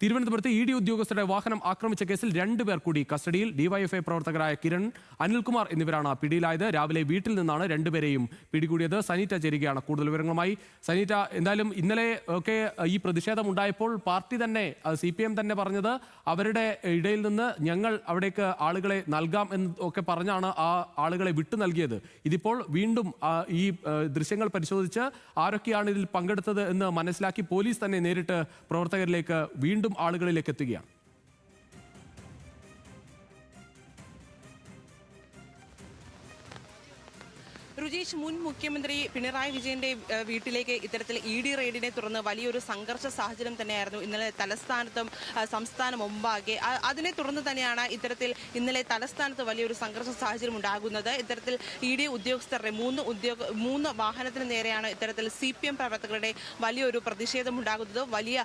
തിരുവനന്തപുരത്ത് E D ഉദ്യോഗസ്ഥരുടെ വാഹനം ആക്രമിച്ച കേസിൽ 2 പേർ കൂടി കസ്റ്റഡിയിൽ. ഡിവൈഎഫ്ഐ പ്രവർത്തകരായ കിരൺ, അനിൽകുമാർ എന്നിവരാണ് പിടിയിലായത്. രാവിലെ വീട്ടിൽ നിന്നാണ് 2 പേരെയും പിടികൂടിയത്. സനീറ്റ ചേരുകയാണ് കൂടുതൽ വിവരങ്ങളുമായി. സനീറ്റ, എന്തായാലും ഇന്നലെ ഒക്കെ ഈ പ്രതിഷേധം ഉണ്ടായപ്പോൾ പാർട്ടി തന്നെ, CPM തന്നെ പറഞ്ഞത് അവരുടെ ഇടയിൽ നിന്ന് ഞങ്ങൾ അവിടേക്ക് ആളുകളെ നൽകാം എന്ന് ഒക്കെ പറഞ്ഞാണ് ആ ആളുകളെ വിട്ടു നൽകിയത്. ഇതിപ്പോൾ വീണ്ടും ഈ ദൃശ്യങ്ങൾ പരിശോധിച്ച് ആരൊക്കെയാണ് ഇതിൽ പങ്കെടുത്തത് എന്ന് മനസ്സിലാക്കി പോലീസ് തന്നെ നേരിട്ട് പ്രവർത്തകരിലേക്ക് വീണ്ടും ആളുകളിലേക്ക് എത്തുകയാണ്. രുചീഷ്, മുൻ മുഖ്യമന്ത്രി പിണറായി വിജയന്റെ വീട്ടിലേക്ക് ഇത്തരത്തിൽ ED റെയ്ഡിനെ തുടർന്ന് വലിയൊരു സംഘർഷ സാഹചര്യം തന്നെയായിരുന്നു ഇന്നലെ തലസ്ഥാനത്തും സംസ്ഥാനം മുമ്പാകെ. അതിനെ തുടർന്ന് തന്നെയാണ് ഇത്തരത്തിൽ ഇന്നലെ തലസ്ഥാനത്ത് വലിയൊരു സംഘർഷ സാഹചര്യം ഉണ്ടാകുന്നത്. ഇത്തരത്തിൽ ED ഉദ്യോഗസ്ഥരുടെ മൂന്ന് വാഹനത്തിന് നേരെയാണ് ഇത്തരത്തിൽ CPM പ്രവർത്തകരുടെ വലിയൊരു പ്രതിഷേധം ഉണ്ടാകുന്നത്. വലിയ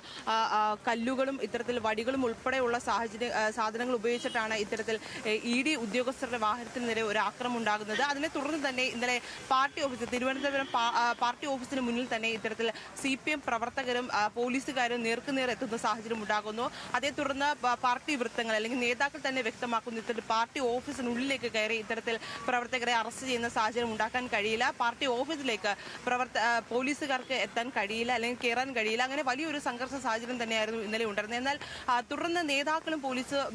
കല്ലുകളും ഇത്തരത്തിൽ വടികളും ഉൾപ്പെടെയുള്ള സാധനങ്ങൾ ഉപയോഗിച്ചിട്ടാണ് ഇത്തരത്തിൽ ED ഉദ്യോഗസ്ഥരുടെ വാഹനത്തിന് നേരെ ഒരു ആക്രമണം ഉണ്ടാകുന്നത്. അതിനെ തുടർന്ന് തന്നെ ഇന്നലെ പാർട്ടി ഓഫീസ്, തിരുവനന്തപുരം പാർട്ടി ഓഫീസിന് മുന്നിൽ തന്നെ ഇത്തരത്തിൽ CPM പ്രവർത്തകരും പോലീസുകാരും നേർക്കുനേർ എത്തുന്ന സാഹചര്യം ഉണ്ടാകുന്നു. അതേ തുടർന്ന് പാർട്ടി വൃത്തങ്ങൾ അല്ലെങ്കിൽ നേതാക്കൾ തന്നെ വ്യക്തമാക്കുന്നു ഇത്തരത്തിൽ പാർട്ടി ഓഫീസിനുള്ളിലേക്ക് കയറി ഇത്തരത്തിൽ പ്രവർത്തകരെ അറസ്റ്റ് ചെയ്യുന്ന സാഹചര്യം ഉണ്ടാക്കാൻ കഴിയില്ല. പാർട്ടി ഓഫീസിലേക്ക് പോലീസുകാർക്ക് എത്താൻ കഴിയില്ല, അല്ലെങ്കിൽ കയറാൻ കഴിയില്ല. അങ്ങനെ വലിയൊരു സംഘർഷ സാഹചര്യം തന്നെയായിരുന്നു ഇന്നലെ ഉണ്ടായിരുന്നത്. എന്നാൽ തുടർന്ന് നേതാക്കളും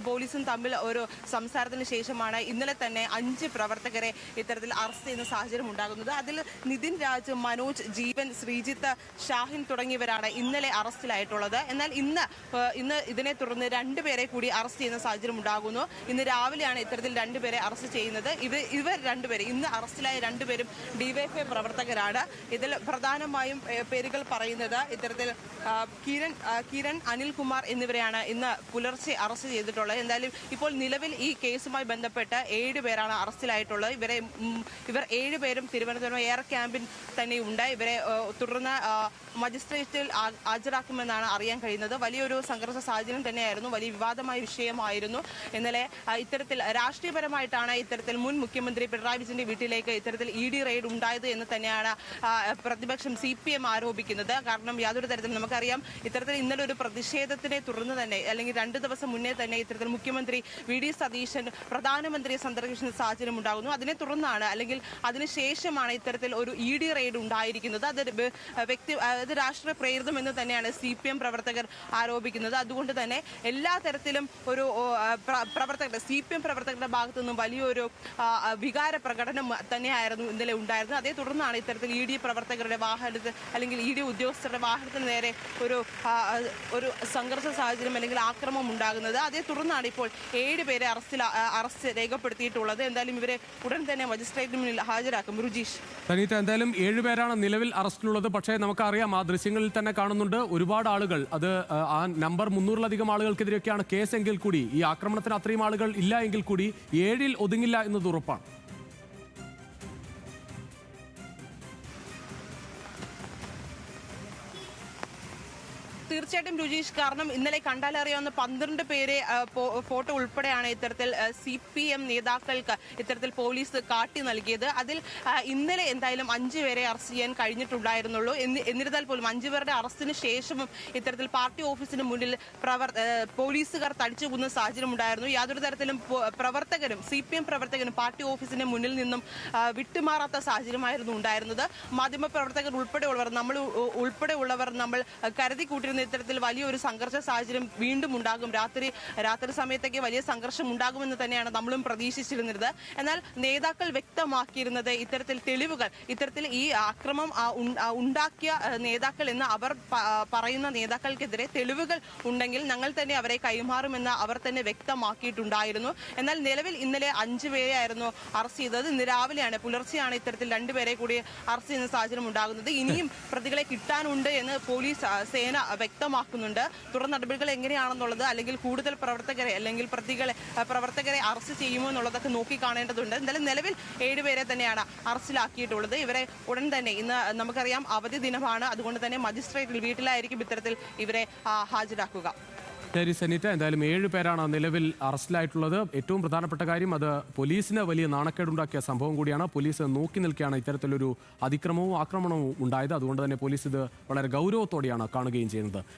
പോലീസും തമ്മിൽ ഒരു സംസാരത്തിന് ശേഷമാണ് ഇന്നലെ തന്നെ 5 പ്രവർത്തകരെ ഇത്തരത്തിൽ അറസ്റ്റ് ചെയ്യുന്ന സാഹചര്യം ഉണ്ടാകുന്നത്. അതിൽ നിതിൻ രാജ്, മനോജ്, ജീവൻ, ശ്രീജിത്ത്, ഷാഹിൻ തുടങ്ങിയവരാണ് ഇന്നലെ അറസ്റ്റിലായിട്ടുള്ളത്. എന്നാൽ ഇന്ന് ഇതിനെ തുടർന്ന് 2 പേരെ കൂടി അറസ്റ്റ് ചെയ്യുന്ന സാഹചര്യം ഉണ്ടാകുന്നു. ഇന്ന് രാവിലെയാണ് ഇത്തരത്തിൽ 2 പേരെ അറസ്റ്റ് ചെയ്യുന്നത്. ഇവർ 2 പേര്, ഇന്ന് അറസ്റ്റിലായ 2 പേരും ഡിവൈഎഫ്ഐ പ്രവർത്തകരാണ്. ഇതിൽ പ്രധാനമായും പേരുകൾ പറയുന്നത് ഇത്തരത്തിൽ കിരൺ, അനിൽകുമാർ എന്നിവരെയാണ് ഇന്ന് പുലർച്ചെ അറസ്റ്റ് ചെയ്തിട്ടുള്ളത്. എന്തായാലും ഇപ്പോൾ നിലവിൽ ഈ കേസുമായി ബന്ധപ്പെട്ട് 7 പേരാണ് അറസ്റ്റിലായിട്ടുള്ളത്. ഇവർ 7 പേരും തിരുവനന്തപുരം എയർ ക്യാമ്പിൽ തന്നെ ഉണ്ട്. ഇവരെ തുടർന്ന് മജിസ്ട്രേറ്റിൽ ഹാജരാക്കുമെന്നാണ് അറിയാൻ കഴിയുന്നത്. വലിയൊരു സംഘർഷ സാഹചര്യം തന്നെയായിരുന്നു, വലിയ വിവാദമായ വിഷയമായിരുന്നു ഇന്നലെ. ഇത്തരത്തിൽ രാഷ്ട്രീയപരമായിട്ടാണ് ഇത്തരത്തിൽ മുൻ മുഖ്യമന്ത്രി പിണറായി വിജയന്റെ വീട്ടിലേക്ക് ഇത്തരത്തിൽ ED റെയ്ഡ് ഉണ്ടായത് എന്ന് തന്നെയാണ് പ്രതിപക്ഷം CPM ആരോപിക്കുന്നത്. കാരണം യാതൊരു തരത്തിൽ നമുക്കറിയാം, ഇത്തരത്തിൽ ഇന്നലെ ഒരു പ്രതിഷേധത്തിനെ തുടർന്ന് തന്നെ, അല്ലെങ്കിൽ 2 ദിവസം മുന്നേ തന്നെ ഇത്തരത്തിൽ മുഖ്യമന്ത്രി VD സതീശൻ പ്രധാനമന്ത്രിയെ സന്ദർശിക്കുന്ന സാഹചര്യം ഉണ്ടാകുന്നു. അതിനെ തുടർന്നാണ്, അല്ലെങ്കിൽ അതിനുശേഷമാണ് ഇത്തരത്തിൽ ഒരു ED റെയ്ഡ് ഉണ്ടായിരിക്കുന്നത്. അത് രാഷ്ട്രീയ പ്രേരിതം എന്ന് തന്നെയാണ് CPM പ്രവർത്തകർ ആരോപിക്കുന്നത്. അതുകൊണ്ട് തന്നെ എല്ലാ തരത്തിലും ഒരു CPM പ്രവർത്തകരുടെ ഭാഗത്തു നിന്നും വലിയൊരു വികാര പ്രകടനം തന്നെയായിരുന്നു ഇന്നലെ ഉണ്ടായിരുന്നത്. അതേ തുടർന്നാണ് ഇത്തരത്തിൽ ED പ്രവർത്തകരുടെ വാഹനത്തിൽ, അല്ലെങ്കിൽ ED ഉദ്യോഗസ്ഥരുടെ വാഹനത്തിന് നേരെ ഒരു സംഘർഷ സാഹചര്യം അല്ലെങ്കിൽ ആക്രമണം ഉണ്ടാകുന്നത്. അതേ തുടർന്നാണ് ഇപ്പോൾ 7 പേരെ അറസ്റ്റ് രേഖപ്പെടുത്തിയിട്ടുള്ളത്. എന്തായാലും ഇവരെ ഉടൻ തന്നെ മജിസ്ട്രേറ്റിന് മുന്നിൽ ഹാജരാക്കും. രുചീഷ്, സനീറ്റ, എന്തായാലും 7 പേരാണ് നിലവിൽ അറസ്റ്റിലുള്ളത്. പക്ഷേ നമുക്കറിയാം, ആ ദൃശ്യങ്ങളിൽ തന്നെ കാണുന്നുണ്ട് ഒരുപാട് ആളുകൾ, അത് ആ നമ്പർ 300-ലധികം ആളുകൾക്കെതിരെയൊക്കെയാണ് കേസെങ്കിൽ കൂടി ഈ ആക്രമണത്തിന് അത്രയും ആളുകൾ ഇല്ല എങ്കിൽ കൂടി 7-ൽ ഒതുങ്ങില്ല എന്നത് ഉറപ്പാണ്. തീർച്ചയായിട്ടും രുചീഷ്, കാരണം ഇന്നലെ കണ്ടാലറിയാവുന്ന 12 പേരെ ഫോട്ടോ ഉൾപ്പെടെയാണ് ഇത്തരത്തിൽ CPM നേതാക്കൾക്ക് ഇത്തരത്തിൽ പോലീസ് കാട്ടി നൽകിയത്. അതിൽ ഇന്നലെ എന്തായാലും 5 പേരെ അറസ്റ്റ് ചെയ്യാൻ കഴിഞ്ഞിട്ടുണ്ടായിരുന്നുള്ളൂ. എന്നിരുന്നാൽ പോലും 5 പേരുടെ അറസ്റ്റിന് ശേഷവും ഇത്തരത്തിൽ പാർട്ടി ഓഫീസിന് മുന്നിൽ പോലീസുകാർ തടിച്ചുകൂടുന്ന സാഹചര്യം ഉണ്ടായിരുന്നു. യാതൊരു തരത്തിലും CPM പ്രവർത്തകരും പാർട്ടി ഓഫീസിന് മുന്നിൽ നിന്നും വിട്ടുമാറാത്ത സാഹചര്യമായിരുന്നു ഉണ്ടായിരുന്നത്. മാധ്യമപ്രവർത്തകർ ഉൾപ്പെടെയുള്ളവർ നമ്മൾ കരുതി കൂട്ടിരുന്ന ഇത്തരത്തിൽ വലിയൊരു സംഘർഷ സാഹചര്യം വീണ്ടും ഉണ്ടാകും, രാത്രി സമയത്തൊക്കെ വലിയ സംഘർഷം ഉണ്ടാകുമെന്ന് തന്നെയാണ് നമ്മളും പ്രതീക്ഷിച്ചിരുന്നത്. എന്നാൽ നേതാക്കൾ വ്യക്തമാക്കിയിരുന്നത് ഇത്തരത്തിൽ തെളിവുകൾ, ഇത്തരത്തിൽ ഈ ആക്രമണം ഉണ്ടാക്കിയ നേതാക്കൾ എന്ന് അവർ പറയുന്ന നേതാക്കൾക്കെതിരെ തെളിവുകൾ ഉണ്ടെങ്കിൽ ഞങ്ങൾ തന്നെ അവരെ കൈമാറുമെന്ന് അവർ തന്നെ വ്യക്തമാക്കിയിട്ടുണ്ടായിരുന്നു. എന്നാൽ നിലവിൽ ഇന്നലെ 5 പേരെയായിരുന്നു അറസ്റ്റ് ചെയ്തത്. ഇന്ന് രാവിലെയാണ്, പുലർച്ചെയാണ് ഇത്തരത്തിൽ 2 പേരെ കൂടി അറസ്റ്റ് ചെയ്യുന്ന സാഹചര്യം ഉണ്ടാകുന്നത്. ഇനിയും പ്രതികളെ കിട്ടാനുണ്ട് എന്ന് പോലീസ് സേന വ്യക്തമാക്കുന്നുണ്ട്. തുടർ നടപടികൾ എങ്ങനെയാണെന്നുള്ളത്, അല്ലെങ്കിൽ കൂടുതൽ പ്രവർത്തകരെ അറസ്റ്റ് ചെയ്യുമോ എന്നുള്ളതൊക്കെ നോക്കി കാണേണ്ടതുണ്ട്. എന്തായാലും നിലവിൽ 7 പേരെ തന്നെയാണ് അറസ്റ്റിലാക്കിയിട്ടുള്ളത്. ഇവരെ ഉടൻ തന്നെ, ഇന്ന് നമുക്കറിയാം അവധി ദിനമാണ്, അതുകൊണ്ട് തന്നെ മജിസ്ട്രേറ്റിൽ വീട്ടിലായിരിക്കും ഇത്തരത്തിൽ ഇവരെ ഹാജരാക്കുക. ശരി സനീറ്റ, എന്തായാലും 7 പേരാണ് നിലവിൽ അറസ്റ്റിലായിട്ടുള്ളത്. ഏറ്റവും പ്രധാനപ്പെട്ട കാര്യം, അത് പോലീസിന് വലിയ നാണക്കേടുണ്ടാക്കിയ സംഭവം കൂടിയാണ്. പോലീസ് നോക്കി നിൽക്കുകയാണ് ഇത്തരത്തിലൊരു അതിക്രമവും ആക്രമണവും ഉണ്ടായത്. അതുകൊണ്ട് തന്നെ പോലീസ് ഇത് വളരെ ഗൗരവത്തോടെയാണ് കാണുകയും ചെയ്യുന്നത്.